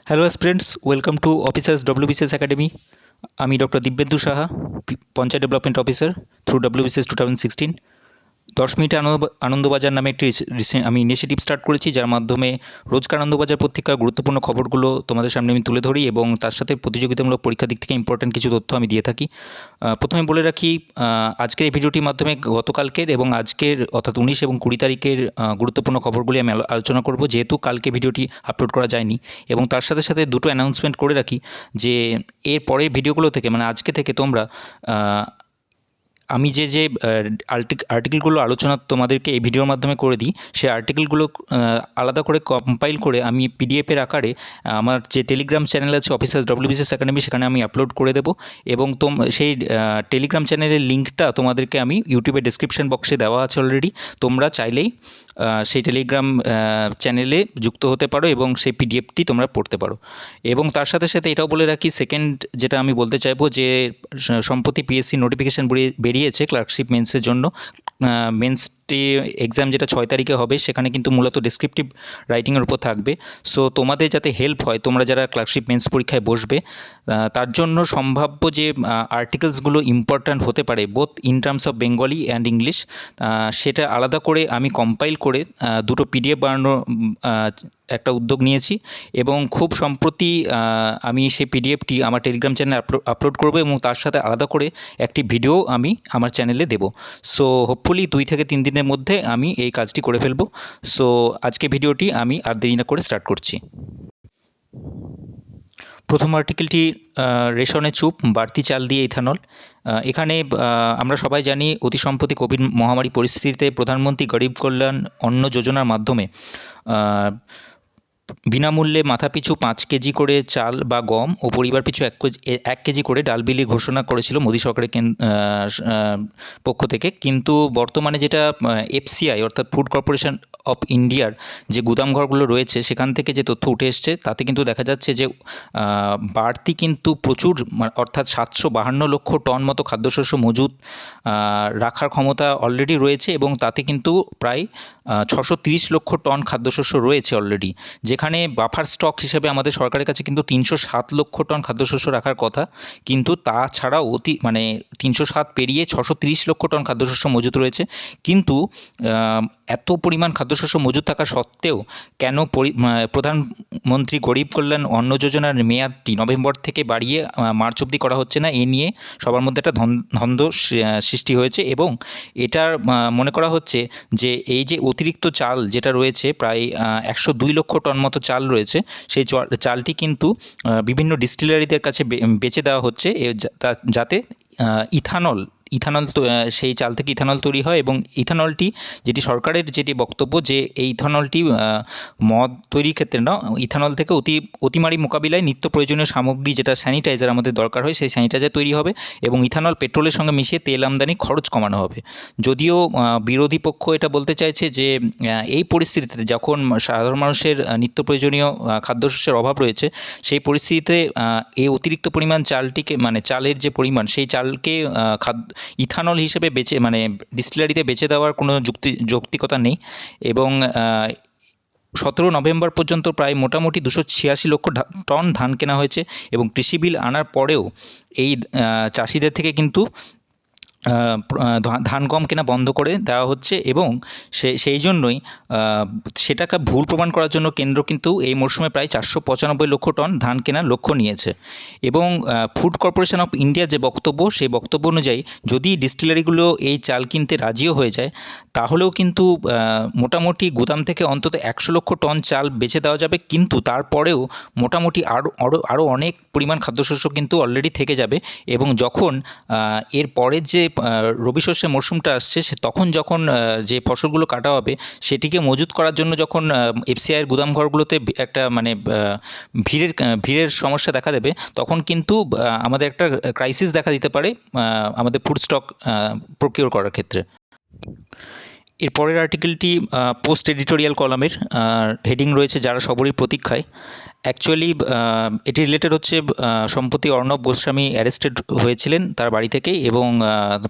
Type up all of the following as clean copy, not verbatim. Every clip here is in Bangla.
Hello students, welcome to officers WBCS academy. আমি doctor Dibyendu Saha, panchayat development officer through WBCS 2016। 10 মিনিটে আনন্দবাজার নামে একটি আমি ইনিশিয়েটিভ স্টার্ট করেছি, যার মাধ্যমে রোজকার আনন্দবাজার পত্রিকার গুরুত্বপূর্ণ খবরগুলো তোমাদের সামনে আমি তুলে ধরি এবং তার সাথে প্রতিযোগিতামূলক পরীক্ষার দিক থেকে ইম্পর্ট্যান্ট কিছু তথ্য আমি দিয়ে থাকি। প্রথমে বলে রাখি, আজকের এই ভিডিওটির মাধ্যমে গতকালকের এবং আজকের অর্থাৎ 19 এবং 20 তারিখের গুরুত্বপূর্ণ খবরগুলি আমি আলোচনা করব, যেহেতু কালকে ভিডিওটি আপলোড করা যায়নি। এবং তার সাথে সাথে দুটো অ্যানাউন্সমেন্ট করে রাখি যে এর পরের ভিডিওগুলো থেকে, মানে আজকে থেকে তোমরা আমি যে আর্টিকেলগুলো আলোচনা তোমাদেরকে এই ভিডিওর মাধ্যমে করে দিই, সেই আর্টিকেলগুলো আলাদা করে কম্পাইল করে আমি পিডিএফের আকারে আমার যে টেলিগ্রাম চ্যানেল আছে অফিসার্স ডব্লিউবিসিএস একাডেমি, সেখানে আমি আপলোড করে দেবো। এবং সেই টেলিগ্রাম চ্যানেলের লিঙ্কটা তোমাদেরকে আমি ইউটিউবের ডেসক্রিপশন বক্সে দেওয়া আছে অলরেডি। তোমরা চাইলেই সেই টেলিগ্রাম চ্যানেলে যুক্ত হতে পারো এবং সেই পিডিএফটি তোমরা পড়তে পারো। এবং তার সাথে সাথে এটাও বলে রাখি, সেকেন্ড যেটা আমি বলতে চাইবো, যে সম্প্রতি পিএসসি নোটিফিকেশান বেরিয়েছে ক্লার্কশিপ মেন্সের জন্য। মেন্সটি এক্সাম যেটা 6 তারিখে হবে, সেখানে কিন্তু মূলত ডেসক্রিপটিভ রাইটিংয়ের উপর থাকবে। সো তোমাদের যাতে হেল্প হয়, তোমরা যারা ক্লার্কশিপ মেন্স পরীক্ষায় বসবে, তার জন্য সম্ভাব্য যে আর্টিকেলসগুলো ইম্পর্ট্যান্ট হতে পারে both in terms of Bengali and English, সেটা আলাদা করে আমি কম্পাইল করে দুটো পিডিএফ বানানোর একটা উদ্যোগ নিয়েছি। এবং খুব সম্প্রতি আমি সেই পিডিএফটি আমার টেলিগ্রাম চ্যানেলে আপলোড করব এবং তার সাথে আলাদা করে একটি ভিডিও আমি আমার চ্যানেলে দেবো। সো হোপফুলি 2 থেকে 3 দিনের মধ্যে আমি এই কাজটি করে ফেলব। সো আজকে ভিডিওটি আমি আর দেরি না করে স্টার্ট করছি। প্রথম আর্টিকেলটি, রেশনে চুপ, বাড়তি চাল দিয়ে ইথানল। এখানে আমরা সবাই জানি, অতি সম্প্রতি কোভিড মহামারী পরিস্থিতিতে প্রধানমন্ত্রী গরিব কল্যাণ অন্ন যোজনার মাধ্যমে বিনামূল্যে মাথাপিছু 5 কেজি করে চাল বা গম ও পরিবার পিছু 1 কেজি করে ডাল বিলির ঘোষণা করেছিল মোদী সরকারের পক্ষ থেকে। কিন্তু বর্তমানে যেটা এফসিআই অর্থাৎ ফুড কর্পোরেশন অফ ইন্ডিয়ার যে গুদামঘরগুলো রয়েছে, সেখান থেকে যে তথ্য উঠে এসছে, তাতে কিন্তু দেখা যাচ্ছে যে বাড়তি কিন্তু প্রচুর, অর্থাৎ 752 লক্ষ টন মতো খাদ্যশস্য মজুত রাখার ক্ষমতা অলরেডি রয়েছে। এবং তাতে কিন্তু প্রায় 630 লক্ষ টন খাদ্যশস্য রয়েছে অলরেডি, যেখানে বাফার স্টক হিসেবে আমাদের সরকারের কাছে কিন্তু 307 লক্ষ টন খাদ্যশস্য রাখার কথা। কিন্তু তাছাড়াও 307 পেরিয়ে 630 লক্ষ টন খাদ্যশস্য মজুত রয়েছে। কিন্তু এত পরিমাণ খাদ্যশস্য মজুত থাকা সত্ত্বেও কেন প্রধানমন্ত্রী গরিব কল্যাণ অন্ন যোজনার মেয়াদটি নভেম্বর থেকে বাড়িয়ে মার্চ অবধি করা হচ্ছে না, এ নিয়ে সবার মধ্যে একটা দ্বন্দ্ব সৃষ্টি হয়েছে। এবং এটার মনে করা হচ্ছে যে এই যে অতিরিক্ত চাল যেটা রয়েছে, প্রায় 102 লক্ষ টন মতো চাল রয়েছে, সেই চালটি কিন্তু বিভিন্ন ডিস্টিলারিদের কাছে বেচে দেওয়া হচ্ছে, যাতে ইথানল সেই চাল থেকে ইথানল তৈরি হয়। এবং ইথানলটি, যেটি সরকারের যেটি বক্তব্য, যে এই ইথানলটি মদ তৈরির ক্ষেত্রে না, ইথানল থেকে অতিমারি মোকাবিলায় নিত্য প্রয়োজনীয় সামগ্রী, যেটা স্যানিটাইজার আমাদের দরকার হয়, সেই স্যানিটাইজার তৈরি হবে। এবং ইথানল পেট্রোলের সঙ্গে মিশিয়ে তেল আমদানি খরচ কমানো হবে। যদিও বিরোধী পক্ষ এটা বলতে চাইছে যে এই পরিস্থিতিতে যখন সাধারণ মানুষের নিত্য প্রয়োজনীয় খাদ্যশস্যের অভাব রয়েছে, সেই পরিস্থিতিতে এই অতিরিক্ত পরিমাণ চালটিকে, মানে চালের যে পরিমাণ, সেই চালকে ইথানল হিসেবে ডিস্টিলারিতে বেচে দেওয়ার কোনো যৌক্তিকতা নেই। এবং 17 নভেম্বর পর্যন্ত প্রায় মোটামুটি 286 লক্ষ টন ধান কেনা হয়েছে। এবং কৃষি বিল আনার পরেও এই চাষিদের থেকে কিন্তু ধান গম কেনা বন্ধ করে দেওয়া হচ্ছে। এবং সেই জন্যই সেটাকে ভুল প্রমাণ করার জন্য কেন্দ্র কিন্তু এই মরশুমে প্রায় 495 লক্ষ টন ধান কেনার লক্ষ্য নিয়েছে। এবং ফুড কর্পোরেশন অফ ইন্ডিয়ার যে বক্তব্য, সেই বক্তব্য অনুযায়ী যদি ডিস্টিলারিগুলো এই চাল কিনতে রাজিও হয়ে যায়, তাহলেও কিন্তু মোটামুটি গুদাম থেকে অন্তত 100 লক্ষ টন চাল বেচে দেওয়া যাবে। কিন্তু তারপরেও মোটামুটি আরও অনেক পরিমাণ খাদ্যশস্য কিন্তু অলরেডি থেকে যাবে। এবং যখন এর পরের যে রবি শস্যের মরশুমটা আসছে, তখন যখন যে ফসলগুলো কাটা হবে, সেটিকে মজুত করার জন্য যখন এফসিআইয়ের গুদামঘরগুলোতে একটা ভিড়ের সমস্যা দেখা দেবে, তখন কিন্তু আমাদের একটা ক্রাইসিস দেখা দিতে পারে আমাদের ফুড স্টক প্রকিওর করার ক্ষেত্রে। এর পরের আর্টিকেলটি পোস্ট এডিটোরিয়াল কলামের, হেডিং রয়েছে যারা সবরই প্রতীক্ষায়। অ্যাকচুয়ালি এটি রিলেটেড হচ্ছে সম্প্রতি অর্ণব গোস্বামী অ্যারেস্টেড হয়েছিলেন তার বাড়ি থেকেই, এবং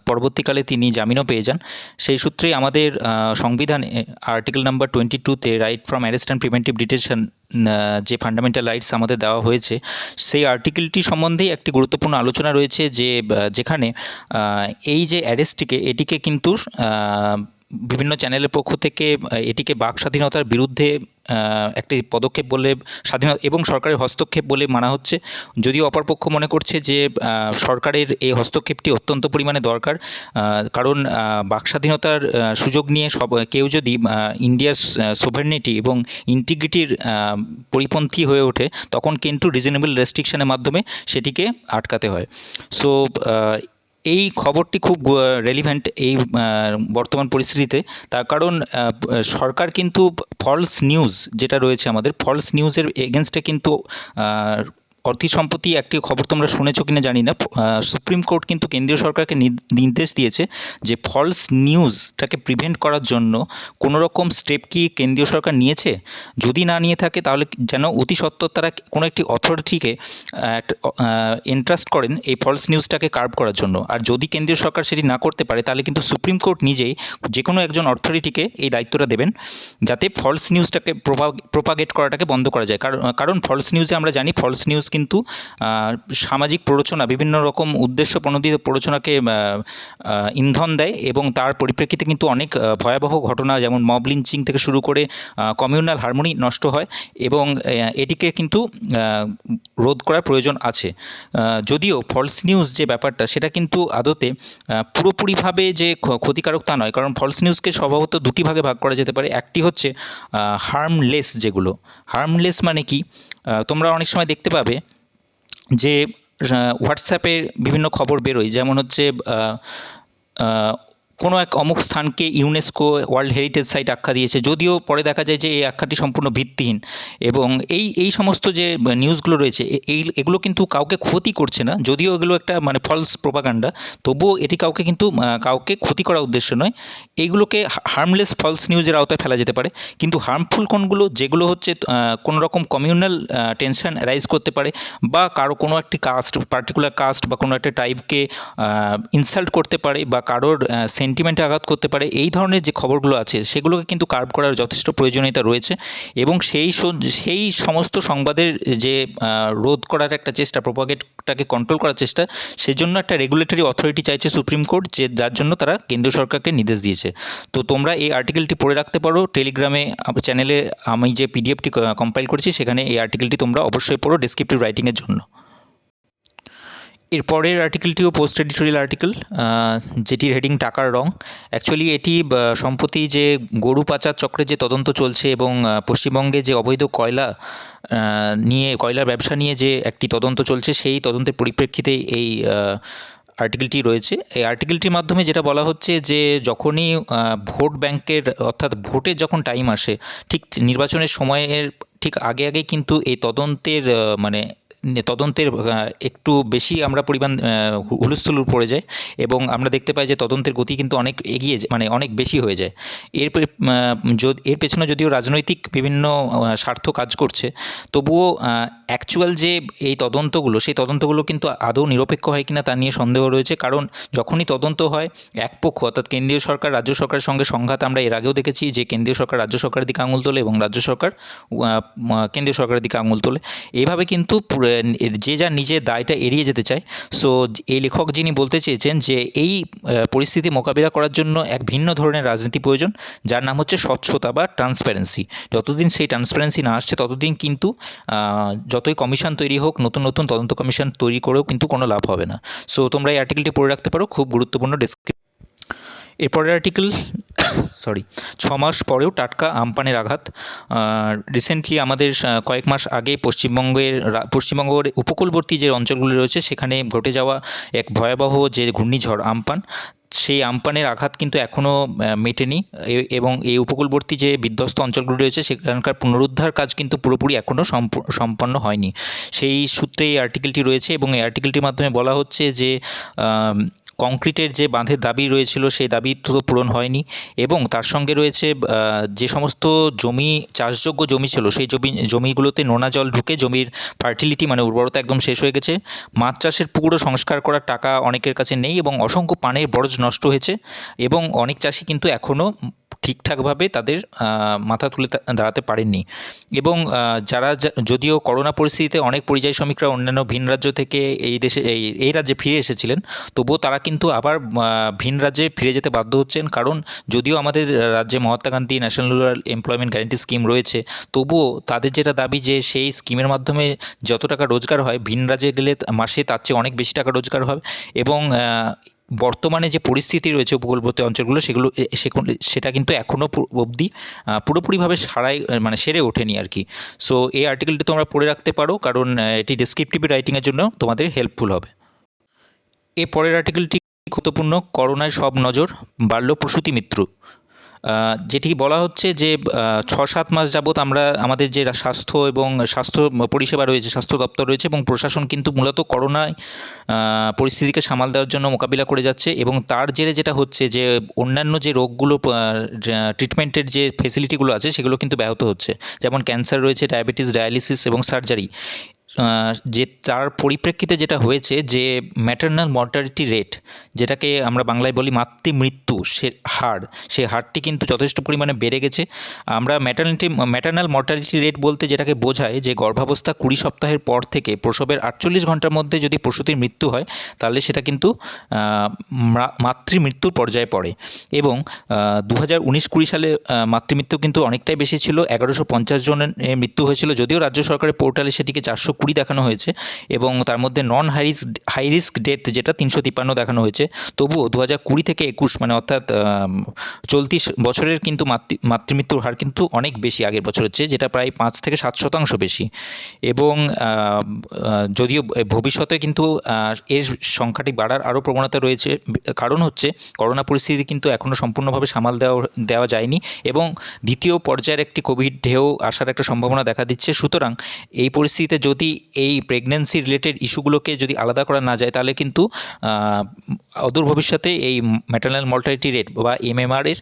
পরবর্তীকালে তিনি জামিনও পেয়ে যান। সেই সূত্রেই আমাদের সংবিধানে আর্টিকেল নাম্বার 22-তে right from arrest and preventive detention যে ফান্ডামেন্টাল রাইটস আমাদের দেওয়া হয়েছে, সেই আর্টিকেলটি সম্বন্ধেই একটি গুরুত্বপূর্ণ আলোচনা রয়েছে, যে যেখানে এই যে অ্যারেস্টটিকে, এটিকে কিন্তু বিভিন্ন চ্যানেলের পক্ষ থেকে এটিকে বাক স্বাধীনতার বিরুদ্ধে একটি পদক্ষেপ বলে, স্বাধীনতা এবং সরকারের হস্তক্ষেপ বলে মানা হচ্ছে। যদিও অপরপক্ষ মনে করছে যে সরকারের এই হস্তক্ষেপটি অত্যন্ত পরিমাণে দরকার, কারণ বাক স্বাধীনতার সুযোগ নিয়ে কেউ যদি ইন্ডিয়ার সোভারেনিটি এবং ইন্টিগ্রিটির পরিপন্থী হয়ে ওঠে, তখন কিন্তু রিজনেবল রেস্ট্রিকশনের মাধ্যমে সেটিকে আটকাতে হয়। সো এই খবরটি খুব রেলিভেন্ট এই বর্তমান পরিস্থিতিতে, তার কারণ সরকার কিন্তু ফলস নিউজ যেটা রয়েছে, আমাদের ফলস নিউজের এগেনস্টে কিন্তু অতি সম্প্রতি একটি খবর তোমরা শুনেছো কিনা জানি না, সুপ্রিম কোর্ট কিন্তু কেন্দ্রীয় সরকারকে নির্দেশ দিয়েছে যে ফলস নিউজটাকে প্রিভেন্ট করার জন্য কোনো রকম স্টেপ কি কেন্দ্রীয় সরকার নিয়েছে। যদি না নিয়ে থাকে তাহলে যেন অতি সত্বর তারা কোনো একটি অথরিটিকে এন্ট্রাস্ট করেন এই ফলস নিউজটাকে কার্ভ করার জন্য। আর যদি কেন্দ্রীয় সরকার সেটি না করতে পারে, তাহলে কিন্তু সুপ্রিম কোর্ট নিজেই যে কোনো একজন অথরিটিকে এই দায়িত্বটা দেবেন, যাতে ফলস নিউজটাকে প্রোপাগেট করাটাকে বন্ধ করা যায়। কারণ ফলস নিউজে আমরা জানি, ফলস নিউজ কিন্তু সামাজিক প্ররোচনা, বিভিন্ন রকম উদ্দেশ্য প্রণোদিত প্ররোচনাকে ইন্ধন দেয়, এবং তার পরিপ্রেক্ষিতে কিন্তু অনেক ভয়াবহ ঘটনা, যেমন মব লিঞ্চিং থেকে শুরু করে কমিউনাল হারমোনি নষ্ট হয়, এবং এটিকে কিন্তু রোধ করার প্রয়োজন আছে। যদিও ফলস নিউজ যে ব্যাপারটা, সেটা কিন্তু আদতে পুরোপুরিভাবে যে ক্ষতিকারক তা নয়, কারণ ফলস নিউজকে স্বভাবত দুটি ভাগে ভাগ করা যেতে পারে। একটি হচ্ছে হার্মলেস, যেগুলো হার্মলেস মানে কি, তোমরা অনেক সময় দেখতে পাবে যে হোয়াটসঅ্যাপে বিভিন্ন খবর বেরোয়, যেমন হচ্ছে কোনো এক অমুক স্থানকে ইউনেস্কো ওয়ার্ল্ড হেরিটেজ সাইট আখ্যা দিয়েছে, যদিও পরে দেখা যায় যে এই আখ্যাটি সম্পূর্ণ ভিত্তিহীন। এবং এই সমস্ত যে নিউজগুলো রয়েছে, এগুলো কিন্তু কাউকে ক্ষতি করছে না, যদিও এগুলো একটা মানে ফলস প্রোপাগান্ডা, তবুও এটি কাউকে ক্ষতি করার উদ্দেশ্য নয়। এইগুলোকে হার্মলেস ফলস নিউজের আওতায় ফেলা যেতে পারে। কিন্তু হার্মফুল কোনগুলো, যেগুলো হচ্ছে কোনো রকম কমিউনাল টেনশন রাইজ করতে পারে, বা কোনো একটি কাস্ট, পার্টিকুলার কাস্ট বা কোনো একটা ট্রাইবকে ইনসাল্ট করতে পারে, বা কারোর সেন্টিমেন্টে আঘাত করতে পারে, এই ধরনের যে খবরগুলো আছে সেগুলোকে কিন্তু কার্ভ করার যথেষ্ট প্রয়োজনীয়তা রয়েছে। এবং সেই সমস্ত সংবাদের যে রোধ করার একটা চেষ্টা, প্রোপাগেটটাকে কন্ট্রোল করার চেষ্টা, সেজন্য একটা রেগুলেটরি অথরিটি চাইছে সুপ্রিম কোর্ট, যে যার জন্য তারা কেন্দ্রীয় সরকারকে নির্দেশ দিয়েছে। তো তোমরা এই আর্টিকেলটি পড়ে রাখতে পারো, টেলিগ্রামে চ্যানেলে আমি যে পিডিএফটি কম্পাইল করেছি সেখানে এই আর্টিকেলটি তোমরা অবশ্যই পড়ো ডেসক্রিপটিভ রাইটিংয়ের জন্য। এরপরের আর্টিকেলটিও পোস্ট এডিটোরিয়াল আর্টিকেল, যেটির হেডিং টাকার রং। অ্যাকচুয়ালি এটি সম্প্রতি যে গরু পাচার চক্রের যে তদন্ত চলছে, এবং পশ্চিমবঙ্গে যে অবৈধ কয়লার ব্যবসা নিয়ে যে একটি তদন্ত চলছে, সেই তদন্তের পরিপ্রেক্ষিতে এই আর্টিকেলটি রয়েছে। এই আর্টিকেলটির মাধ্যমে যেটা বলা হচ্ছে যে যখনই ভোট ব্যাংকের, অর্থাৎ ভোটের যখন টাইম আসে, ঠিক নির্বাচনের সময়ের ঠিক আগে কিন্তু এই তদন্তের একটু বেশি আমরা পরিমাণ হুলস্থুল পড়ে যায়, এবং আমরা দেখতে পাই যে তদন্তের গতি কিন্তু অনেক এগিয়ে যায়, মানে অনেক বেশি হয়ে যায়। এর পেছনে যদিও রাজনৈতিক বিভিন্ন স্বার্থ কাজ করছে, তবুও অ্যাকচুয়াল যে এই তদন্তগুলো, সেই তদন্তগুলো কিন্তু আদৌ নিরপেক্ষ হয় কিনা তা নিয়ে সন্দেহ রয়েছে। কারণ যখনই তদন্ত হয়, এক পক্ষ অর্থাৎ কেন্দ্রীয় সরকার রাজ্য সরকারের সঙ্গে সংঘাত আমরা এর আগেও দেখেছি, যে কেন্দ্রীয় সরকার রাজ্য সরকারের দিকে আঙুল তোলে এবং রাজ্য সরকার কেন্দ্রীয় সরকারের দিকে আঙুল তোলে। এইভাবে কিন্তু যে যার নিজের দায়টা এড়িয়ে যেতে চায়। সো এই লেখক যিনি বলতে চেয়েছেন যে এই পরিস্থিতি মোকাবিলা করার জন্য এক ভিন্ন ধরনের রাজনীতি প্রয়োজন, যার নাম হচ্ছে স্বচ্ছতা বা ট্রান্সপারেন্সি। যতদিন সেই ট্রান্সপারেন্সি না আসছে, ততদিন কিন্তু যতই কমিশন তৈরি হোক, নতুন নতুন তদন্ত কমিশন তৈরি করেও কিন্তু কোনো লাভ হবে না। সো তোমরা এই আর্টিকেলটি পড়ে রাখতে পারো, খুব গুরুত্বপূর্ণ ডেসক্রিপশন। এরপরের আর্টিকেল 6 মাস পরেও টাটকা আমপানের আঘাত। রিসেন্টলি আমাদের কয়েক মাস আগে পশ্চিমবঙ্গের উপকূলবর্তী যে অঞ্চলগুলি রয়েছে, সেখানে ঘটে যাওয়া এক ভয়াবহ যে ঘূর্ণিঝড় আমপান, সেই আমপানের আঘাত কিন্তু এখনও মেটেনি, এবং এই উপকূলবর্তী যে বিধ্বস্ত অঞ্চলগুলি রয়েছে, সেখানকার পুনরুদ্ধার কাজ কিন্তু পুরোপুরি এখনও সম্পন্ন হয়নি। সেই সূত্রে এই আর্টিকেলটি রয়েছে, এবং এই আর্টিকেলটির মাধ্যমে বলা হচ্ছে যে কংক্রিটের যে বাঁধের দাবি রয়েছিল সেই দাবি তো পূরণ হয়নি, এবং তার সঙ্গে রয়েছে যে সমস্ত জমি চাষযোগ্য জমি ছিল সেই জমিগুলোতে নোনা জল ঢুকে জমির ফার্টিলিটি মানে উর্বরতা একদম শেষ হয়ে গেছে। মাছ চাষের পুকুরও সংস্কার করার টাকা অনেকের কাছে নেই, এবং অসংখ্য পানের বরজ নষ্ট হয়েছে, এবং অনেক চাষি কিন্তু এখনও ঠিকঠাকভাবে তাদের মাথা তুলে দাঁড়াতে পারেননি। এবং যারা যদিও করোনা পরিস্থিতিতে অনেক পরিযায়ী শ্রমিকরা অন্যান্য ভিন রাজ্য থেকে এই দেশে এই রাজ্যে ফিরে এসেছিলেন, তবুও তারা কিন্তু আবার ভিন রাজ্যে ফিরে যেতে বাধ্য হচ্ছেন, কারণ যদিও আমাদের রাজ্যে Mahatma Gandhi national rural employment guarantee scheme রয়েছে, তবুও তাদের যেটা দাবি যে সেই স্কিমের মাধ্যমে যত টাকা রোজগার হয় ভিন রাজ্যে গেলে মাসে তার চেয়ে অনেক বেশি টাকা রোজগার হয়। এবং বর্তমানে যে পরিস্থিতি রয়েছে উপকূলবর্তী অঞ্চলগুলো সেটা কিন্তু এখনও অবধি পুরোপুরিভাবে সেরে ওঠেনি আর কি। সো এই আর্টিকেলটি তোমরা পড়ে রাখতে পারো, কারণ এটি ডেসক্রিপটিভ রাইটিংয়ের জন্য তোমাদের হেল্পফুল হবে। এর পরের আর্টিকেলটি গুরুত্বপূর্ণ। করোনায় সব নজর, বাড়ল প্রসূতি মৃত্যু। যেটি বলা হচ্ছে যে 6-7 মাস যাবৎ আমরা আমাদের যে স্বাস্থ্য এবং স্বাস্থ্য পরিষেবা রয়েছে, স্বাস্থ্য দপ্তর রয়েছে এবং প্রশাসন কিন্তু মূলত করোনায় পরিস্থিতিকে সামাল দেওয়ার জন্য মোকাবিলা করে যাচ্ছে, এবং তার জেরে যেটা হচ্ছে যে অন্যান্য যে রোগগুলো ট্রিটমেন্টের যে ফেসিলিটিগুলো আছে সেগুলো কিন্তু ব্যাহত হচ্ছে। যেমন ক্যান্সার রয়েছে, ডায়াবেটিস, ডায়ালিসিস এবং সার্জারি। যে তার পরিপ্রেক্ষিতে যেটা হয়েছে যে ম্যাটারনাল মর্টালিটি রেট, যেটাকে আমরা বাংলায় বলি মাতৃমৃত্যু সেই হারটি কিন্তু যথেষ্ট পরিমাণে বেড়ে গেছে। আমরা ম্যাটারনাল মর্টালিটি রেট বলতে যেটাকে বোঝায় যে গর্ভাবস্থা 20 সপ্তাহের পর থেকে প্রসবের 48 ঘন্টার মধ্যে যদি প্রসূতির মৃত্যু হয় তাহলে সেটা কিন্তু মাতৃমৃত্যুর পর্যায়ে পড়ে। এবং 2019-20 সালে মাতৃমৃত্যু কিন্তু অনেকটাই বেশি ছিল, 1150 জনের মৃত্যু হয়েছিল, যদিও রাজ্য সরকারের পোর্টালে সেটিকে 420 দেখানো হয়েছে, এবং তার মধ্যে নন হাই রিস্ক ডেথ যেটা 353 দেখানো হয়েছে। তবুও 2020 থেকে 21 মানে অর্থাৎ চলতি বছরের কিন্তু মাতৃমৃত্যুর হার কিন্তু অনেক বেশি আগের বছরের চেয়ে, যেটা প্রায় 5-7% বেশি। এবং যদিও ভবিষ্যতে কিন্তু এর সংখ্যাটি বাড়ার আরও প্রবণতা রয়েছে, কারণ হচ্ছে করোনা পরিস্থিতি কিন্তু এখনও সম্পূর্ণভাবে সামাল দেওয়া যায়নি, এবং দ্বিতীয় পর্যায়ের একটি কোভিড ঢেউ আসার একটা সম্ভাবনা দেখা দিচ্ছে। সুতরাং এই পরিস্থিতিতে যদি এই প্রেগন্যান্সি রিলেটেড ইস্যুগুলোকে যদি আলাদা করা না যায় তাহলে কিন্তু অদূর ভবিষ্যতে এই ম্যাটারনাল মর্টালিটি রেট বা এমএমআর এর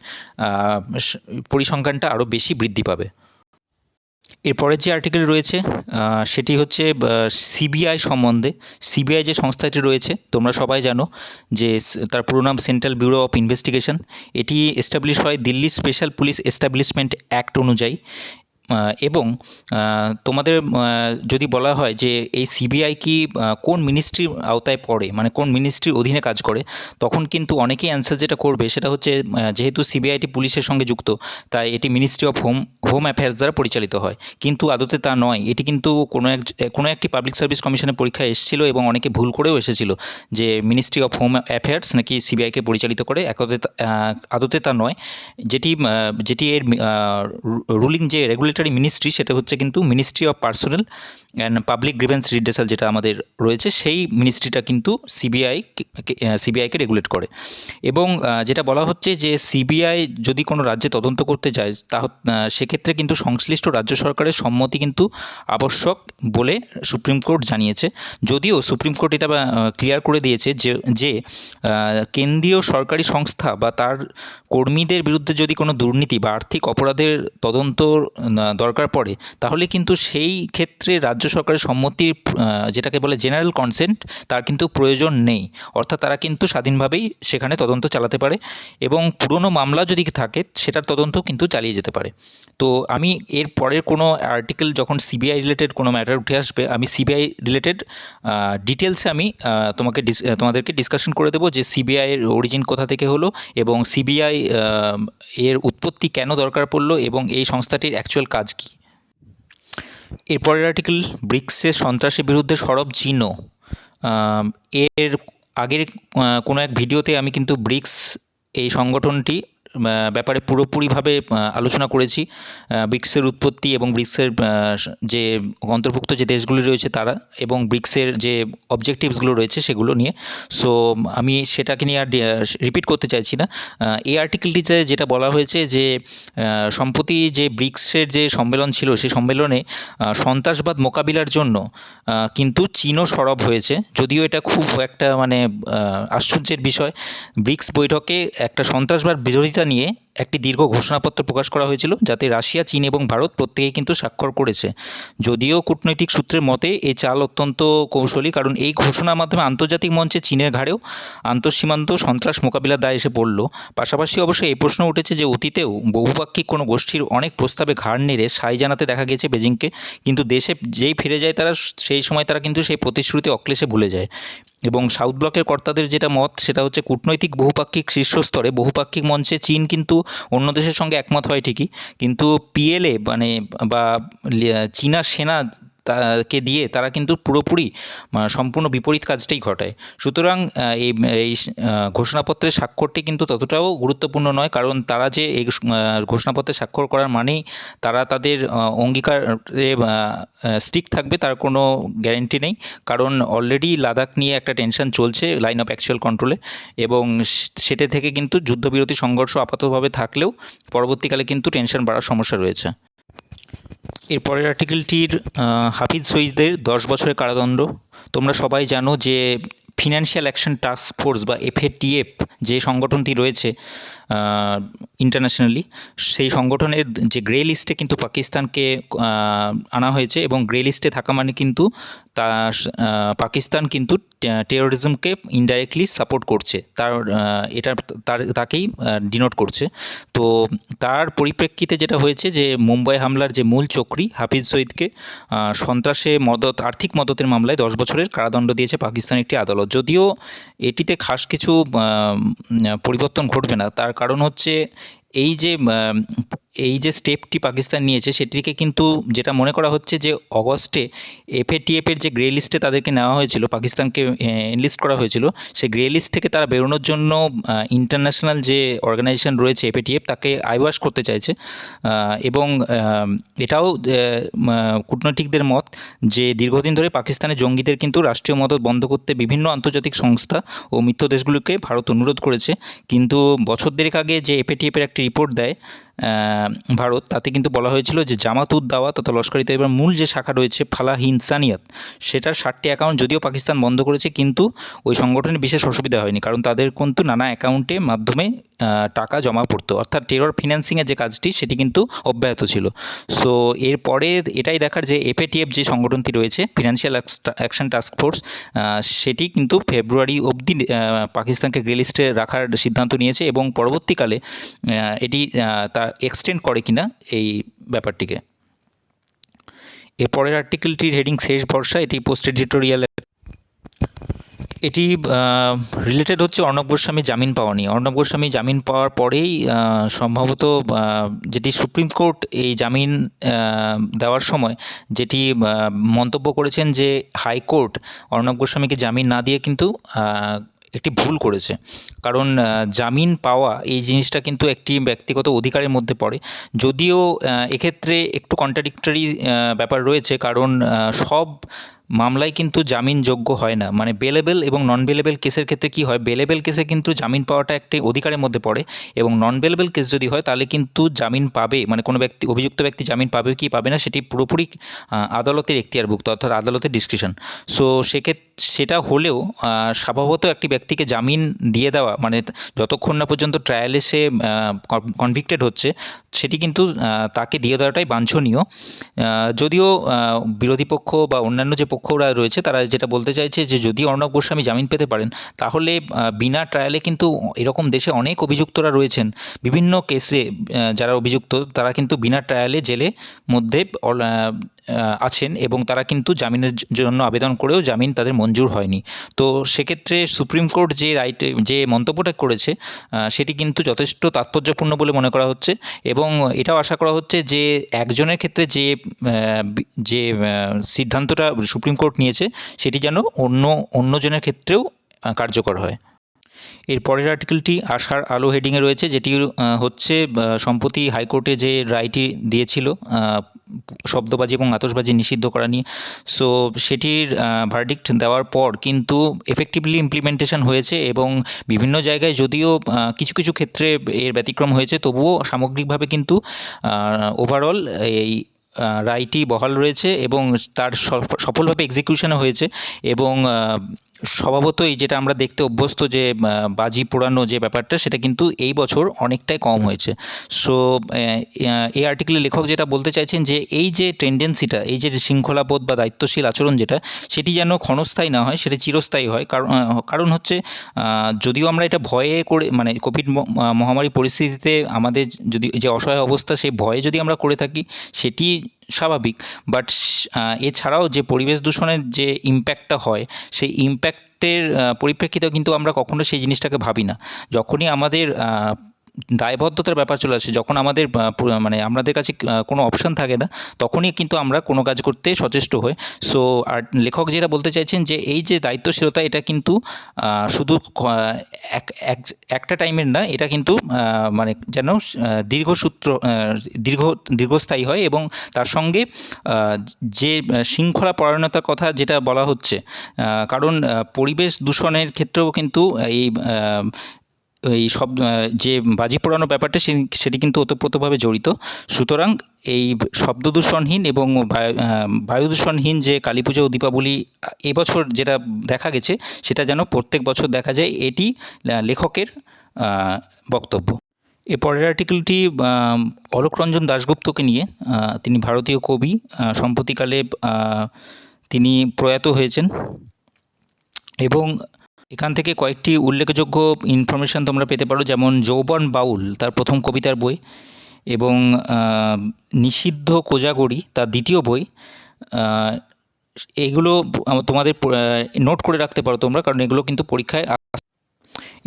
পরিসংখ্যানটা আরও বেশি বৃদ্ধি পাবে। এরপরের যে আর্টিকেল রয়েছে সেটি হচ্ছে সিবিআই সম্বন্ধে। সিবিআই যে সংস্থাটি রয়েছে তোমরা সবাই জানো যে তার পুরো নাম সেন্ট্রাল ব্যুরো অফ ইনভেস্টিগেশন। এটি এস্টাবলিশ হয় Delhi special police establishment act অনুযায়ী। এবং তোমাদের যদি বলা হয় যে এই সিবিআই কি কোন মিনিস্ট্রির আওতায় পড়ে, মানে কোন মিনিস্ট্রির অধীনে কাজ করে, তখন কিন্তু অনেকেই অ্যান্সার যেটা করবে সেটা হচ্ছে যেহেতু সিবিআইটি পুলিশের সঙ্গে যুক্ত তাই এটি মিনিস্ট্রি অফ হোম অ্যাফেয়ার্স দ্বারা পরিচালিত হয়, কিন্তু আদতে তা নয়। এটি কিন্তু কোনো একটি পাবলিক সার্ভিস কমিশনের পরীক্ষায় এসেছিল এবং অনেকে ভুল করেও এসেছিল যে মিনিস্ট্রি অফ হোম অ্যাফেয়ার্স নাকি সিবিআইকে পরিচালিত করে। আদতে তা নয়। যেটি এর রুলিং যে রেগুলেটরি মিনিস্ট্রি সেটা হচ্ছে কিন্তু ministry of personal and public grievance redressal যেটা আমাদের রয়েছে, সেই মিনিস্ট্রিটা কিন্তু সিবিআইকে রেগুলেট করে। এবং যেটা বলা হচ্ছে যে সিবিআই যদি কোনো রাজ্যে তদন্ত করতে যায় সেক্ষেত্রে কিন্তু সংশ্লিষ্ট রাজ্য সরকারের সম্মতি কিন্তু আবশ্যক বলে সুপ্রিম কোর্ট জানিয়েছে। যদিও সুপ্রিম কোর্ট এটা ক্লিয়ার করে দিয়েছে যে কেন্দ্রীয় সরকারি সংস্থা বা তার কর্মীদের বিরুদ্ধে যদি কোনো দুর্নীতি বা আর্থিক অপরাধের তদন্ত দরকার পড়ে তাহলে কিন্তু সেই ক্ষেত্রে রাজ্য সরকারের সম্মতির যেটাকে বলে জেনারেল কনসেন্ট তার কিন্তু প্রয়োজন নেই, অর্থাৎ তারা কিন্তু স্বাধীনভাবেই সেখানে তদন্ত চালাতে পারে এবং পুরনো মামলা যদি থাকে সেটার তদন্ত কিন্তু চালিয়ে যেতে পারে। তো আমি এর পরের কোনো আর্টিকেল যখন সিবিআই রিলেটেড কোনো ম্যাটার উঠে আসবে আমি সিবিআই রিলেটেড ডিটেলসে আমি তোমাদেরকে ডিসকাশন করে দেবো যে সিবিআইয়ের অরিজিন কোথা থেকে হলো এবং সিবিআই এর উৎপত্তি কেন দরকার পড়লো এবং এই সংস্থাটির অ্যাকচুয়াল কাজ কী। এরপরের আর্টিকেল ব্রিক্সের সন্ত্রাসের বিরুদ্ধে সরব চীনও। এর আগের কোনো এক ভিডিওতে আমি কিন্তু ব্রিক্স এই সংগঠনটি ব্যাপারে পুরোপুরিভাবে আলোচনা করেছি। ব্রিক্সের উৎপত্তি এবং ব্রিক্সের যে অন্তর্ভুক্ত যে দেশগুলি রয়েছে তারা, এবং ব্রিক্সের যে অবজেক্টিভসগুলো রয়েছে সেগুলো নিয়ে। সো আমি সেটাকে নিয়ে আর রিপিট করতে চাইছি না। এই আর্টিকেলটিতে যেটা বলা হয়েছে যে সম্প্রতি যে ব্রিক্সের যে সম্মেলন ছিল সেই সম্মেলনে সন্ত্রাসবাদ মোকাবিলার জন্য কিন্তু চীনও সরব হয়েছে। যদিও এটা খুব একটা মানে আশ্চর্যের বিষয়। ব্রিক্স বৈঠকে একটা সন্ত্রাসবাদ বিরোধিতা নিয়ে একটি দীর্ঘ ঘোষণাপত্র প্রকাশ করা হয়েছিল, যাতে রাশিয়া, চীন এবং ভারত প্রত্যেকেই কিন্তু স্বাক্ষর করেছে। যদিও কূটনৈতিক সূত্রের মতে এই চাল অত্যন্ত কৌশলী, কারণ এই ঘোষণার মাধ্যমে আন্তর্জাতিক মঞ্চে চীনের ঘাড়েও আন্তঃসীমান্ত সন্ত্রাস মোকাবিলার দায় এসে পড়ল। পাশাপাশি অবশ্যই এই প্রশ্ন উঠেছে যে অতীতেও বহুপাক্ষিক কোনো গোষ্ঠীর অনেক প্রস্তাবে ঘাড় নেড়ে সায় জানাতে দেখা গেছে বেজিংকে, কিন্তু দেশে যেই ফিরে যায় তারা, সেই সময় তারা কিন্তু সেই প্রতিশ্রুতি অক্লেশে ভুলে যায়। এবং সাউথ ব্লকের কর্তাদের যেটা মত সেটা হচ্ছে কূটনৈতিক বহুপাক্ষিক শীর্ষস্তরে বহুপাক্ষিক মঞ্চে চীন কিন্তু অন্য দেশের সঙ্গে একমত হয় ঠিকই, কিন্তু পিএলএ মানে বা চীনা সেনা কে দিয়ে তারা কিন্তু পুরোপুরি সম্পূর্ণ বিপরীত কাজটাই ঘটায়। সুতরাং এই এই ঘোষণাপত্রের স্বাক্ষরটি কিন্তু ততটাও গুরুত্বপূর্ণ নয়, কারণ তারা যে এই ঘোষণাপত্রে স্বাক্ষর করার মানেই তারা তাদের অঙ্গীকারে স্টিক থাকবে তার কোনো গ্যারেন্টি নেই। কারণ অলরেডি লাদাখ নিয়ে একটা টেনশন চলছে লাইন অফ অ্যাকচুয়াল কন্ট্রোলে, এবং সেটা থেকে কিন্তু যুদ্ধবিরতি সংঘর্ষ আপাতভাবে থাকলেও পরবর্তীকালে কিন্তু টেনশন বাড়ার সমস্যা রয়েছে। এরপরের আর্টিকেলটির হাফিজ সঈদের 10 বছরের কারাদণ্ড। তোমরা সবাই জানো যে ফিনান্সিয়াল অ্যাকশন টাস্ক ফোর্স বা এফএটিএফ যে সংগঠনটি রয়েছে ইন্টারন্যাশনালি, সেই সংগঠনের যে গ্রে লিস্টে কিন্তু পাকিস্তানকে আনা হয়েছে, এবং গ্রে লিস্টে থাকা মানে কিন্তু তা পাকিস্তান কিন্তু টেরোরিজমকে ইনডাইরেক্টলি সাপোর্ট করছে, এটা তাকেই ডিনোট করছে। তো তার পরিপ্রেক্ষিতে যেটা হয়েছে যে মুম্বাই হামলার যে মূল চক্রী হাফিজ সঈদকে সন্ত্রাসে আর্থিক মদতের মামলায় 10 বছরের কারাদণ্ড দিয়েছে পাকিস্তান একটি আদালত। যদিও এটিতে খাস কিছু পরিবর্তন ঘটবে না, তার কারণ হচ্ছে এই যে স্টেপটি পাকিস্তান নিয়েছে সেটিকে কিন্তু যেটা মনে করা হচ্ছে যে অগস্টে এফএটিএফের যে গ্রে লিস্টে তাদেরকে নেওয়া হয়েছিল, পাকিস্তানকে এনলিস্ট করা হয়েছিল, সেই গ্রে লিস্ট থেকে তারা বেরোনোর জন্য ইন্টারন্যাশনাল যে অর্গানাইজেশন রয়েছে এফএটিএফ তাকে আইওয়াশ করতে চাইছে। এবং এটাও কূটনৈতিকদের মত যে দীর্ঘদিন ধরে পাকিস্তানের জঙ্গিদের কিন্তু রাষ্ট্রীয় মদত বন্ধ করতে বিভিন্ন আন্তর্জাতিক সংস্থা ও মিত্র দেশগুলোকে ভারত অনুরোধ করেছে, কিন্তু বছর দেড়েক আগে যে এফএটিএফের একটি রিপোর্ট দেয় ভারত, তাতে কিন্তু বলা হয়েছিল যে জামাত উদ দাওয়া তথা লস্কর-ই তৈয়বার মূল যে শাখা রয়েছে ফালাহ ইনসানিয়াত, সেটার 60টি অ্যাকাউন্ট যদিও পাকিস্তান বন্ধ করেছে, কিন্তু ওই সংগঠনের বিশেষ অসুবিধা হয়নি, কারণ তাদের কিন্তু নানা অ্যাকাউন্টে মাধ্যমে টাকা জমা পড়তো, অর্থাৎ টেরর ফিন্যান্সিংয়ের যে কাজটি সেটি কিন্তু অব্যাহত ছিল। সো এরপরে এটাই দেখার যে এফএটিএফ যে সংগঠনটি রয়েছে ফিনান্সিয়াল অ্যাকশন টাস্ক ফোর্স, সেটি কিন্তু ফেব্রুয়ারি অবধি পাকিস্তানকে গ্রে লিস্টে রাখার সিদ্ধান্ত নিয়েছে, এবং পরবর্তীকালে এটি তা এক্সটেন্ড করে কিনা এই ব্যাপারটিকে। এরপরের আর্টিকেলটির হেডিং শেষ ভরসা, এটি পোস্ট এডিটোরিয়াল। এটি রিলেটেড হচ্ছে অর্ণব গোস্বামী জামিন পাওয়া নিয়ে। অর্ণব গোস্বামী জামিন পাওয়ার পরেই সম্ভবত যেটি সুপ্রিম কোর্ট এই জামিন দেওয়ার সময় যেটি মন্তব্য করেছেন যে হাইকোর্ট অর্ণব গোস্বামীকে জামিন না দিয়ে কিন্তু একটি ভুল করেছে, কারণ জামিন পাওয়া এই জিনিসটা কিন্তু একটি ব্যক্তিগত অধিকারের মধ্যে পড়ে। যদিও এক্ষেত্রে একটু কন্ট্রাডিক্টরি ব্যাপার রয়েছে, কারণ সব মামলায় কিন্তু জামিনযোগ্য হয় না, মানে বেলেবেল এবং নন বেলেবেল কেসের ক্ষেত্রে কি হয়, বেলেবেল কেসে কিন্তু জামিন পাওয়াটা একটি অধিকারের মধ্যে পড়ে, এবং নন বেলেবেল কেস যদি হয় তাহলে কিন্তু জামিন পাবে, মানে কোনো ব্যক্তি অভিযুক্ত ব্যক্তি জামিন পাবে কি পাবে না সেটি পুরোপুরি আদালতের এখতিয়ারভুক্ত, অর্থাৎ আদালতের ডিসক্রিশন। সো সেটা হলেও স্বভাবত একটি ব্যক্তিকে জামিন দিয়ে দেওয়া, মানে যতক্ষণ না পর্যন্ত ট্রায়ালে সে কনভিক্টেড হচ্ছে, সেটি কিন্তু তাকে দিয়ে দেওয়াটাই বাঞ্ছনীয়। যদিও বিরোধী পক্ষ বা অন্যান্য যে পক্ষরা রয়েছে তারা যেটা বলতে চাইছে যে যদি অর্ণব গোস্বামী জামিন পেতে পারেন তাহলে বিনা ট্রায়ালে কিন্তু এরকম দেশে অনেক অভিযুক্তরা রয়েছেন বিভিন্ন কেসে, যারা অভিযুক্ত তারা কিন্তু বিনা ট্রায়ালে জেলে মধ্যে আছেন, এবং তারা কিন্তু জামিনের জন্য আবেদন করেও জামিন তাদের মঞ্জুর হয়নি। তো সেক্ষেত্রে সুপ্রিম কোর্ট যে মন্তব্যটা করেছে সেটি কিন্তু যথেষ্ট তাৎপর্যপূর্ণ বলে মনে করা হচ্ছে, এবং এটাও আশা করা হচ্ছে যে একজনের ক্ষেত্রে যে সিদ্ধান্তটা সুপ্রিম কোর্ট নিয়েছে সেটি যেন অন্যজনের ক্ষেত্রেও কার্যকর হয়। এর পরের আর্টিকেলটি আশার আলো হেডিংয়ে রয়েছে, যেটি হচ্ছে সম্প্রতি হাইকোর্টে যে রায়টি দিয়েছিল শব্দবাজি এবং আতশবাজি নিষিদ্ধ করা নিয়ে। সো সেটির ভার্ডিক্ট দেওয়ার পর কিন্তু এফেক্টিভলি ইমপ্লিমেন্টেশন হয়েছে এবং বিভিন্ন জায়গায় যদিও কিছু কিছু ক্ষেত্রে এর ব্যতিক্রম হয়েছে, তবুও সামগ্রিকভাবে কিন্তু ওভারঅল এই রায়টি বহাল রয়েছে এবং তার সফলভাবে এক্সিকিউশনও হয়েছে। এবং স্বভাবতই যেটা আমরা দেখতে অভ্যস্ত যে বাজি পোড়ানো যে ব্যাপারটা, সেটা কিন্তু এই বছর অনেকটাই কম হয়েছে। সো এই আর্টিকেলে লেখক যেটা বলতে চাইছেন যে এই যে টেন্ডেন্সিটা, এই যে শৃঙ্খলাবোধ বা দায়িত্বশীল আচরণ যেটা, সেটি যেন ক্ষণস্থায়ী না হয়, সেটা চিরস্থায়ী হয়। কারণ হচ্ছে যদিও আমরা এটা ভয়ে করে, মানে কোভিড মহামারী পরিস্থিতিতে আমাদের যদি যে অসহায় অবস্থা, সেই ভয়ে যদি আমরা করে থাকি সেটি স্বাভাবিক, বাট এছাড়াও যে পরিবেশ দূষণের যে ইম্প্যাক্টটা হয়, সেই ইম্প্যাক্টের পরিপ্রেক্ষিতেও কিন্তু আমরা কখনো সেই জিনিসটাকে ভাবি না। যখনই আমাদের দায়বদ্ধতার ব্যাপার চলে আসে, যখন আমাদের মানে আমাদের কাছে কোনো অপশান থাকে না, তখনই কিন্তু আমরা কোনো কাজ করতে সচেষ্ট হই। সো আর লেখক যেটা বলতে চাইছেন যে এই যে দায়িত্বশীলতা, এটা কিন্তু শুধু একটা টাইমের না, এটা কিন্তু মানে যেন দীর্ঘস্থায়ী হয়। এবং তার সঙ্গে যে শৃঙ্খলা পরায়ণতার কথা যেটা বলা হচ্ছে, কারণ পরিবেশ দূষণের ক্ষেত্রেও কিন্তু এই সব যে বাজি পোড়ানো ব্যাপারটা সেটি কিন্তু ওতপ্রোতভাবে জড়িত। সুতরাং এই শব্দ দূষণহীন এবং বায়ু দূষণহীন যে কালী পুজো ও দীপাবলি এবছর যেটা দেখা গেছে, সেটা যেন প্রত্যেক বছর দেখা যায়, এটি লেখকের বক্তব্য। এর পরের আর্টিকেলটি অলোক রঞ্জন দাশগুপ্তকে নিয়ে। তিনি ভারতীয় কবি, সম্প্রতিকালে তিনি প্রয়াত হয়েছেন এবং এখান থেকে কয়েকটি উল্লেখযোগ্য ইনফরমেশান তোমরা পেতে পারো, যেমন যৌবন বাউল তার প্রথম কবিতার বই, এবং নিষিদ্ধ কোজাগরী তার দ্বিতীয় বই। এগুলো তোমাদের নোট করে রাখতে পারো তোমরা, কারণ এগুলো কিন্তু পরীক্ষায়।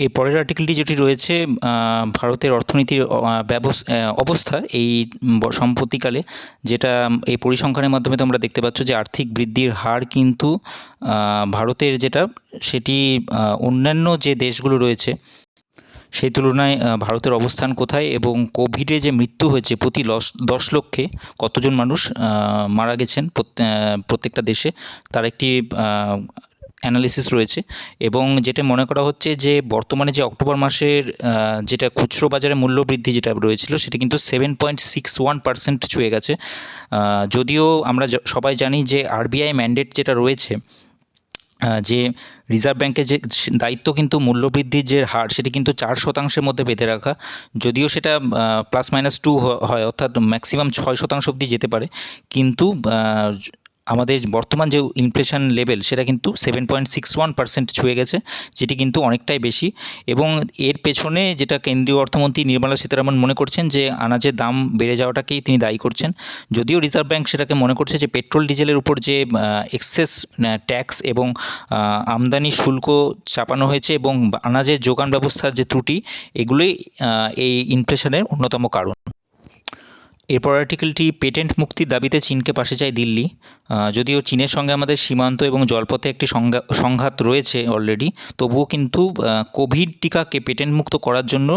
এর পরের আর্টিকেলটি যেটি রয়েছে ভারতের অর্থনীতির অবস্থা এই সম্প্রতিকালে, যেটা এই পরিসংখ্যানের মাধ্যমে তোমরা দেখতে পাচ্ছ যে আর্থিক বৃদ্ধির হার কিন্তু ভারতের যেটা, সেটি অন্যান্য যে দেশগুলো রয়েছে সেই তুলনায় ভারতের অবস্থান কোথায়, এবং কোভিডে যে মৃত্যু হয়েছে প্রতি 10 লক্ষে কতজন মানুষ মারা গেছেন প্রত্যেকটা দেশে, তার একটি অ্যানালিসিস রয়েছে। এবং যেটা মনে করা হচ্ছে যে বর্তমানে যে অক্টোবর মাসের যেটা খুচরো বাজারে মূল্যবৃদ্ধি যেটা রয়েছিল, সেটা কিন্তু 7.61% ছুঁয়ে গেছে। যদিও আমরা সবাই জানি যে আরবিআই ম্যান্ডেট যেটা রয়েছে, যে রিজার্ভ ব্যাঙ্কের যে দায়িত্ব কিন্তু মূল্যবৃদ্ধির যে হার, সেটি কিন্তু 4% মধ্যে বেঁধে রাখা। যদিও সেটা +-2 হয়, অর্থাৎ ম্যাক্সিমাম 6% অবধি যেতে পারে, কিন্তু আমাদের বর্তমান যে ইনফ্লেশন লেভেল, সেটা কিন্তু 7.61% ছুঁয়ে গেছে, যেটি কিন্তু অনেকটাই বেশি। এবং এর পেছনে যেটা কেন্দ্রীয় অর্থমন্ত্রী নির্মলা সীতারামন মনে করছেন যে আনাজের দাম বেড়ে যাওয়াটাকেই তিনি দায়ী করছেন। যদিও রিজার্ভ ব্যাঙ্ক সেটাকে মনে করছে যে পেট্রোল ডিজেলের উপর যে এক্সেস ট্যাক্স এবং আমদানি শুল্ক চাপানো হয়েছে এবং আনাজের যোগান ব্যবস্থার যে ত্রুটি, এগুলোই এই ইনফ্লেশনের অন্যতম কারণ। এরপর আর্টিকেলটি পেটেন্ট মুক্তির দাবিতে চীনকে পাশে চায় দিল্লি। যদিও চীনের সঙ্গে আমাদের সীমান্ত এবং জলপথে একটি সংঘাত রয়েছে অলরেডি, তবুও কিন্তু কোভিড টিকাকে পেটেন্ট মুক্ত করার জন্য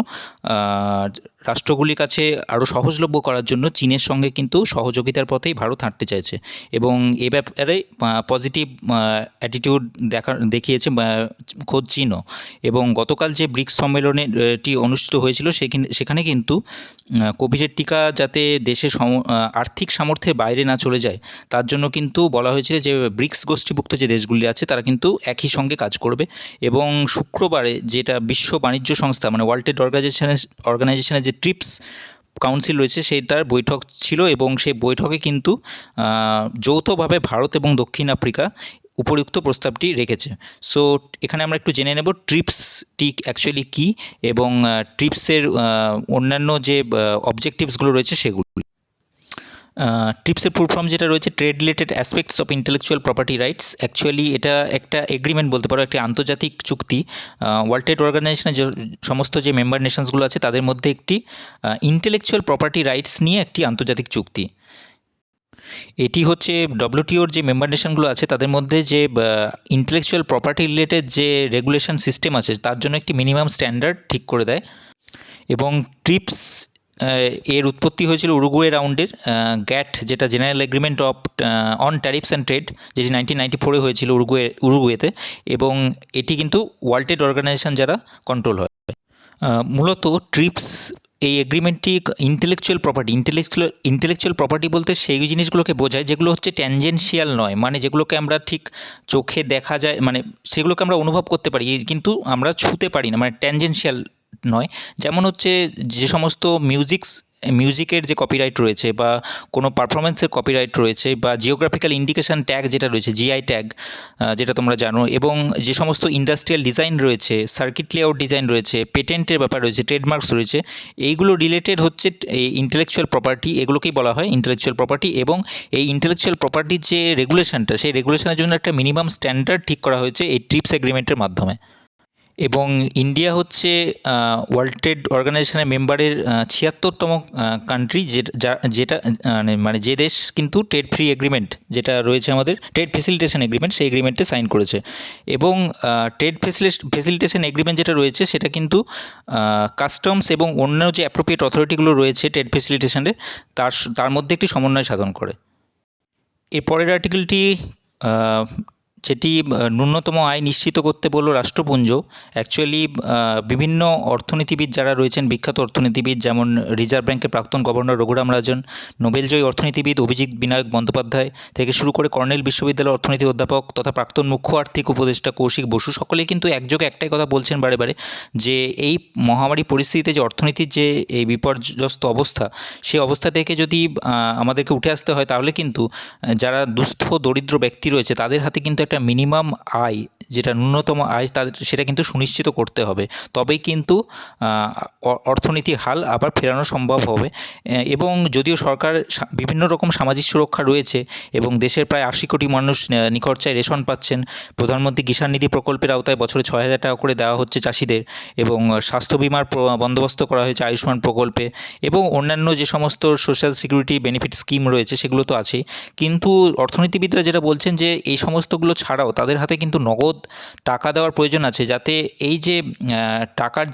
রাষ্ট্রগুলির কাছে আরও সহজলভ্য করার জন্য চীনের সঙ্গে কিন্তু সহযোগিতার পথেই ভারত হাঁটতে চাইছে, এবং এ ব্যাপারে পজিটিভ অ্যাটিটিউড দেখিয়েছে খোদ চীনও। এবং গতকাল যে ব্রিক্স সম্মেলনটি অনুষ্ঠিত হয়েছিল, সেখানে কিন্তু কোভিডের টিকা যাতে দেশের আর্থিক সামর্থ্যের বাইরে না চলে যায়, তার জন্য কিন্তু বলা হয়েছিল যে ব্রিক্স গোষ্ঠীভুক্ত যে দেশগুলি আছে, তারা কিন্তু একই সঙ্গে কাজ করবে। এবং শুক্রবারে যেটা বিশ্ব বাণিজ্য সংস্থা, মানে ওয়ার্ল্ড ট্রেড অর্গানাইজেশনের যে ট্রিপস কাউন্সিল রয়েছে, সেইটার বৈঠক ছিল, এবং সেই বৈঠকে কিন্তু যৌথভাবে ভারত এবং দক্ষিণ আফ্রিকা উপরিউক্ত প্রস্তাবটি রেখেছে। সো এখানে আমরা একটু জেনে নেব ট্রিপসটি অ্যাকচুয়ালি কী, এবং ট্রিপসের অন্যান্য যে অবজেক্টিভসগুলো রয়েছে সেগুলো। ট্রিপসের ফুল ফর্ম যেটা রয়েছে, trade related aspects of intellectual property rights. Actually এটা একটা এগ্রিমেন্ট বলতে পারো, একটি আন্তর্জাতিক চুক্তি। ওয়ার্ল্ড ট্রেড অর্গানাইজেশনের যে সমস্ত যে মেম্বার নেশনসগুলো আছে, তাদের মধ্যে একটি ইন্টেলেকচুয়াল প্রপার্টি রাইটস নিয়ে একটি আন্তর্জাতিক চুক্তি। এটি হচ্ছে ডব্লিউটিওর যে মেম্বার নেশনগুলো আছে তাদের মধ্যে যে ইন্টেলেকচুয়াল প্রপার্টি রিলেটেড যে রেগুলেশন সিস্টেম আছে তার জন্য একটি মিনিমাম স্ট্যান্ডার্ড ঠিক করে দেয়। এবং ট্রিপস এর উৎপত্তি হয়েছিল উরুগুয়ে রাউন্ডের গ্যাট, যেটা general agreement on tariffs and trade, যেটি 1994 হয়েছিল উরুগুয়েতে, এবং এটি কিন্তু ওয়ার্ল্ড ট্রেড অর্গানাইজেশন যারা কন্ট্রোল হয়। মূলত ট্রিপস এই এগ্রিমেন্টটি ইন্টেলেকচুয়াল প্রপার্টি বলতে সেই জিনিসগুলোকে বোঝায় যেগুলো হচ্ছে ট্যানজেনশিয়াল নয়, মানে যেগুলোকে আমরা ঠিক চোখে দেখা যায়, মানে সেগুলোকে আমরা অনুভব করতে পারি কিন্তু আমরা ছুঁতে পারি না, মানে ট্যানজেনশিয়াল নয়। যেমন হচ্ছে যে সমস্ত মিউজিকের যে কপিরাইট রয়েছে বা কোনো পারফরমেন্সের কপিরাইট রয়েছে বা জিওগ্রাফিক্যাল ইন্ডিকেশন ট্যাগ যেটা রয়েছে, জিআই ট্যাগ, যেটা তোমরা জানো, এবং যে সমস্ত ইন্ডাস্ট্রিয়াল ডিজাইন রয়েছে, সার্কিট লেআউট ডিজাইন রয়েছে, পেটেন্টের ব্যাপার রয়েছে, ট্রেডমার্কস রয়েছে, এইগুলো রিলেটেড হচ্ছে এই ইন্টেলেকচুয়াল প্রপার্টি, এগুলোকেই বলা হয় ইন্টেলেকচুয়াল প্রপার্টি। এবং এই ইন্টেলেকচুয়াল প্রপার্টির যে রেগুলেশনটা, সেই রেগুলেশনের জন্য একটা মিনিমাম স্ট্যান্ডার্ড ঠিক করা হয়েছে এই ট্রিপস এগ্রিমেন্টের মাধ্যমে। এবং ইন্ডিয়া হচ্ছে ওয়ার্ল্ড ট্রেড অর্গানাইজেশনের মেম্বারের 76তম কান্ট্রি, যেটা মানে যে দেশ কিন্তু ট্রেড ফ্রি এগ্রিমেন্ট যেটা রয়েছে আমাদের ট্রেড ফেসিলিটেশন এগ্রিমেন্ট, সেই এগ্রিমেন্টে সাইন করেছে। এবং ট্রেড ফেসিলিটেশন এগ্রিমেন্ট যেটা রয়েছে সেটা কিন্তু কাস্টমস এবং অন্য যে অ্যাপ্রোপ্রিয়েট অথরিটিগুলো রয়েছে ট্রেড ফেসিলিটেশনের, তার মধ্যে একটি সমন্বয় সাধন করে। এর পরের আর্টিকেলটি যেটি ন্যূনতম আয় নিশ্চিত করতে বলল রাষ্ট্রপুঞ্জ। অ্যাকচুয়ালি বিভিন্ন অর্থনীতিবিদ যারা রয়েছেন, বিখ্যাত অর্থনীতিবিদ, যেমন রিজার্ভ ব্যাঙ্কের প্রাক্তন গভর্নর রঘুরাম রাজন, নোবেলজয়ী অর্থনীতিবিদ অভিজিৎ বিনায়ক বন্দ্যোপাধ্যায় থেকে শুরু করে কর্নেল বিশ্ববিদ্যালয়ের অর্থনীতি অধ্যাপক তথা প্রাক্তন মুখ্য আর্থিক উপদেষ্টা কৌশিক বসু, সকলেই কিন্তু একযোগে একটাই কথা বলছেন বারে বারে, যে এই মহামারী পরিস্থিতিতে যে অর্থনীতির যে এই বিপর্যস্ত অবস্থা, সেই অবস্থা থেকে যদি আমাদেরকে উঠে আসতে হয়, তাহলে কিন্তু যারা দুস্থ দরিদ্র ব্যক্তি রয়েছে তাদের হাতে কিন্তু একটা মিনিমাম আয়, যেটা ন্যূনতম আয়, সেটা কিন্তু সুনিশ্চিত করতে হবে। তবেই কিন্তু অর্থনীতির হাল আবার ফেরানো সম্ভব হবে। এবং যদিও সরকার বিভিন্ন রকম সামাজিক সুরক্ষা রয়েছে এবং দেশের প্রায় 80 কোটি মানুষ নিখরচায় রেশন পাচ্ছেন, প্রধানমন্ত্রী কিষাণ নিধি প্রকল্পের আওতায় বছরে 6,000 টাকা করে দেওয়া হচ্ছে চাষিদের, এবং স্বাস্থ্য বিমার বন্দোবস্ত করা হয়েছে আয়ুষ্মান প্রকল্পে, এবং অন্যান্য যে সমস্ত সোশ্যাল সিকিউরিটি বেনিফিট স্কিম রয়েছে সেগুলো তো আছেই। কিন্তু অর্থনীতিবিদরা যেটা বলছেন যে এই সমস্তগুলো ছাড়াও তাদের হাতে কিন্তু নগদ টাকা দেওয়ার প্রয়োজন আছে, যাতে এই যে টাকার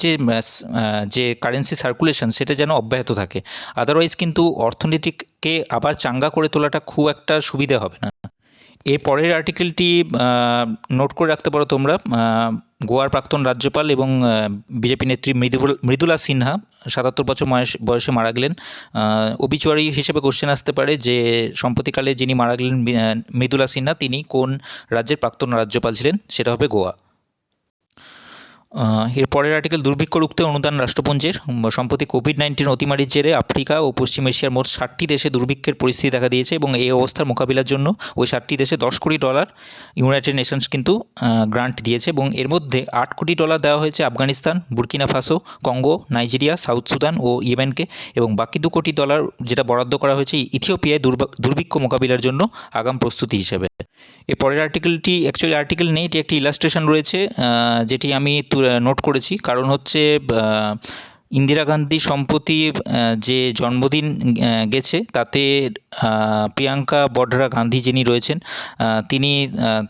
যে কারেন্সি সার্কুলেশন সেটা যেন অব্যাহত থাকে। আদারওয়াইজ কিন্তু অর্থনীতিকে আবার চাঙ্গা করে তোলাটা খুব একটা সুবিধে হবে না। এর পরের আর্টিকেলটি নোট করে রাখতে পারো তোমরা। গোয়ার প্রাক্তন রাজ্যপাল এবং বিজেপি নেত্রী মৃদুলা সিনহা 77 বছর বয়সে মারা গেলেন। ওবিচুয়ারি হিসেবে কোশ্চেন আসতে পারে যে সম্প্রতিকালে যিনি মারা গেলেন মৃদুলা সিনহা, তিনি কোন রাজ্যের প্রাক্তন রাজ্যপাল ছিলেন? সেটা হবে গোয়া। এর পরের আর্টিকেল দুর্ভিক্ষ রুখতে অনুদান রাষ্ট্রপুঞ্জের। সম্প্রতি কোভিড-19 অতিমারির জেরে আফ্রিকা ও পশ্চিম এশিয়ার মোট 60টি দেশে দুর্ভিক্ষের পরিস্থিতি দেখা দিয়েছে, এবং এই অবস্থার মোকাবিলার জন্য ওই 60টি দেশে $10 কোটি ইউনাইটেড নেশনস কিন্তু গ্রান্ট দিয়েছে, এবং এর মধ্যে $8 কোটি দেওয়া হয়েছে Afghanistan, Burkina Faso, Congo, Nigeria, South Sudan ও ইয়েমেনকে, এবং বাকি $2 কোটি যেটা বরাদ্দ করা হয়েছে ইথিওপিয়ায় দুর্ভিক্ষ মোকাবিলার জন্য আগাম প্রস্তুতি হিসেবে। এর পরের আর্টিকেলটি অ্যাকচুয়ালি আর্টিকেল নেই, এটি একটি ইলাস্ট্রেশন রয়েছে যেটি আমি নোট করেছি, কারণ হচ্ছে ইন্দিরা গান্ধী সম্প্রতি যে জন্মদিন গেছে তাতে প্রিয়াঙ্কা বঢরা গান্ধী যিনি রয়েছেন তিনি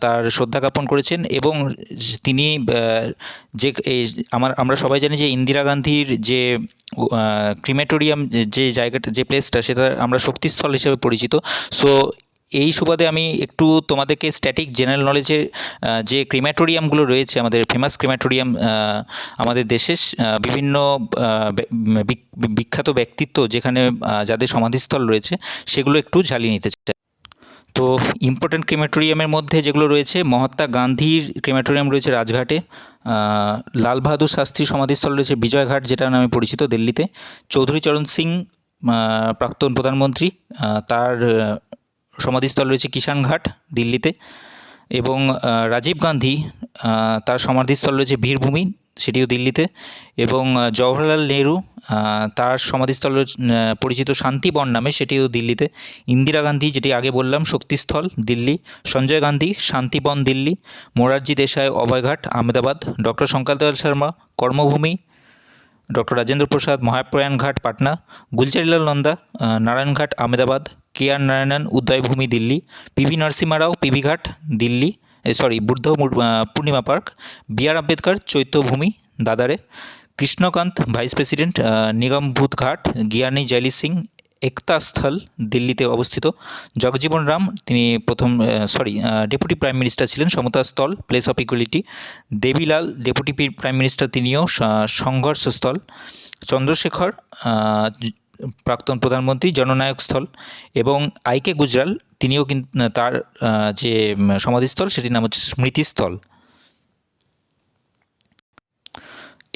তার শ্রদ্ধা জ্ঞাপন করেছেন, এবং তিনি যে আমরা সবাই জানি যে ইন্দিরা গান্ধীর যে ক্রিমেটোরিয়াম যে জায়গাটা, যে প্লেসটা, সেটা আমরা শক্তিস্থল হিসেবে পরিচিত। সো এই সুবাদে আমি একটু তোমাদেরকে স্ট্যাটিক জেনারেল নলেজের যে ক্রিমেটোরিয়ামগুলো রয়েছে, আমাদের ফেমাস ক্রিমেটোরিয়াম আমাদের দেশের বিভিন্ন বিখ্যাত ব্যক্তিত্ব যেখানে যাদের সমাধিস্থল রয়েছে সেগুলো একটু ঝালিয়ে নিতে চাই। তো ইম্পর্ট্যান্ট ক্রিমেটোরিয়ামের মধ্যে যেগুলো রয়েছে, মহাত্মা গান্ধীর ক্রিমেটোরিয়াম রয়েছে রাজঘাটে, লাল বাহাদুর শাস্ত্রীর সমাধিস্থল রয়েছে বিজয়ঘাট, যেটা নামে পরিচিত দিল্লিতে, চৌধুরী চরণ সিং প্রাক্তন প্রধানমন্ত্রী, তার সমাধিস্থল রয়েছে কিষাণ ঘাট দিল্লিতে, এবং রাজীব গান্ধী তার সমাধিস্থল রয়েছে বীরভূমি, সেটিও দিল্লিতে, এবং জওহরলাল নেহরু তার সমাধিস্থল পরিচিত শান্তিবন নামে, সেটিও দিল্লিতে, ইন্দিরা গান্ধী যেটি আগে বললাম শক্তিস্থল দিল্লি, সঞ্জয় গান্ধী শান্তিবন দিল্লি, মোরারজি দেশাই অভয়ঘাট আহমেদাবাদ, ডক্টর শঙ্কর দয়াল শর্মা কর্মভূমি ডক্টর রাজেন্দ্র প্রসাদ মহাপ্রয়াণ ঘাট পাটনা, গুলজারিলাল নন্দা নারায়ণঘাট আহমেদাবাদ, কে আর নারায়ণন উদয়ভূমি দিল্লি, পিভি নরসিম্হা রাও পিভি ঘাট দিল্লি বুদ্ধ পূর্ণিমা পার্ক, বি আর আম্বেদকর চৈত্যভূমি দাদারে, কৃষ্ণকান্ত ভাইস প্রেসিডেন্ট নিগমভূত ঘাট জ্ঞানী জৈলি সিং একতা স্থল দিল্লিতে অবস্থিত, জগজীবন রাম তিনি প্রথম ডেপুটি প্রাইম মিনিস্টার ছিলেন Samata Sthal place of equality, Devi Lal deputy prime minister তিনিও সংঘর্ষ স্থল, চন্দ্রশেখর প্রাক্তন প্রধানমন্ত্রী জননায়ক স্থল এবং আইকে গুজরাল তিনিও কিন্তু তার যে সমাধিস্থল সেটির নাম হচ্ছে স্মৃতিস্থল।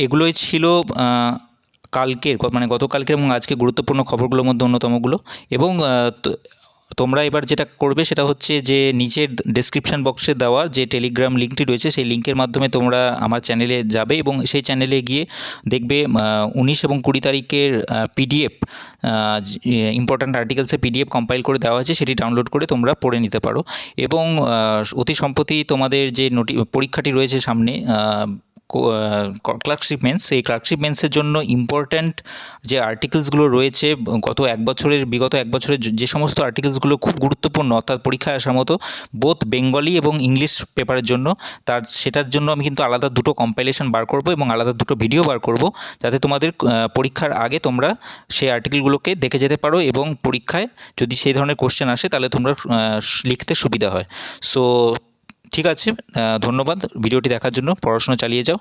এগুলোই ছিল কালকের মানে গতকালকের এবং আজকে গুরুত্বপূর্ণ খবরগুলোর মধ্যে অন্যতমগুলো। এবং তোমরা এবার যেটা করবে সেটা হচ্ছে যে নিচের ডেসক্রিপশান বক্সে দেওয়া যে টেলিগ্রাম লিঙ্কটি রয়েছে সেই লিঙ্কের মাধ্যমে তোমরা আমার চ্যানেলে যাবে এবং সেই চ্যানেলে গিয়ে দেখবে 19 এবং 20 তারিখের পিডিএফ ইম্পর্ট্যান্ট আর্টিকেলসের পিডিএফ কম্পাইল করে দেওয়া হয়েছে, সেটি ডাউনলোড করে তোমরা পড়ে নিতে পারো। এবং অতি সম্প্রতি তোমাদের যে পরীক্ষাটি রয়েছে সামনে ক্লার্কশিপ মেন্স, সেই ক্লার্কশিপ মেন্সের জন্য ইম্পর্ট্যান্ট যে আর্টিকেলসগুলো রয়েছে বিগত এক বছরের যে সমস্ত আর্টিকেলসগুলো খুব গুরুত্বপূর্ণ অর্থাৎ পরীক্ষায় আসার মতো বোথ বেঙ্গলি এবং ইংলিশ পেপারের জন্য, সেটার জন্য আমি কিন্তু আলাদা দুটো কম্পাইলেশন বার করব এবং আলাদা দুটো ভিডিও বার করব, যাতে তোমাদের পরীক্ষার আগে তোমরা সেই আর্টিকেলগুলোকে দেখে যেতে পারো এবং পরীক্ষায় যদি সেই ধরনের কোশ্চেন আসে তাহলে তোমরা লিখতে সুবিধা হয়। সো ঠিক আছে, ধন্যবাদ ভিডিওটি দেখার জন্য, পড়াশোনা চালিয়ে যাও।